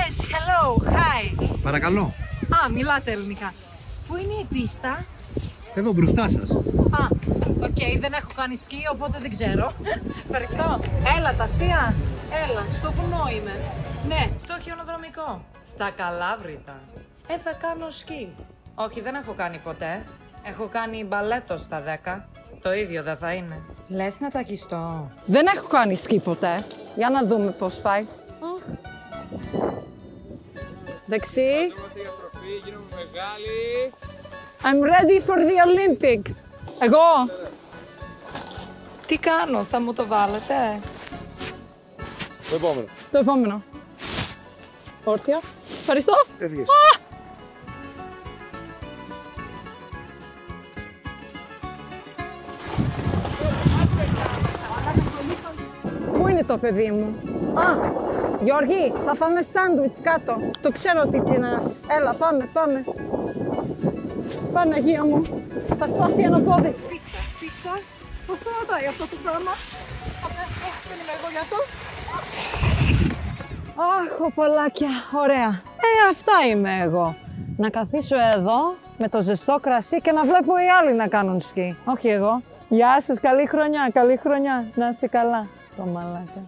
Yes, hello, hi. Παρακαλώ. Α, μιλάτε ελληνικά. Πού είναι η πίστα? Εδώ μπροστά σας. Α, οκ, δεν έχω κάνει σκι, οπότε δεν ξέρω. Ευχαριστώ. Έλα, Τασία. Έλα, στο βουνό είμαι. Ναι, στο χιονοδρομικό. Στα Καλάβρητα. Θα κάνω σκι. Όχι, δεν έχω κάνει ποτέ. Έχω κάνει μπαλέτο στα 10. Το ίδιο δεν θα είναι. Λες να τσακιστώ? Δεν έχω κάνει σκι ποτέ. Για να δούμε πώς πάει. Δεξί. Είμαστε για στροφή, γίνομαι μεγάλη. I'm ready for the Olympics. Εγώ. Τι κάνω, θα μου το βάλετε? Το επόμενο. Το επόμενο. Όρθια. Ευχαριστώ. Έβγες. Πού είναι το παιδί μου? Α, Γιώργη, θα φάμε σάντουιτς κάτω. Το ξέρω ότι πεινάς. Έλα, πάμε, πάμε. Παναγία μου, θα σπάσει ένα πόδι. Πίτσα, πίτσα. Πώς σταματάει αυτό το πράγμα? Δεν είμαι εγώ για αυτό. Αχ, οπαλάκια, ωραία. Αυτά είμαι εγώ. Να καθίσω εδώ με το ζεστό κρασί και να βλέπω οι άλλοι να κάνουν σκι. Όχι εγώ. Γεια σας, καλή χρονιά, καλή χρονιά. Να είσαι καλά, το μαλάκα.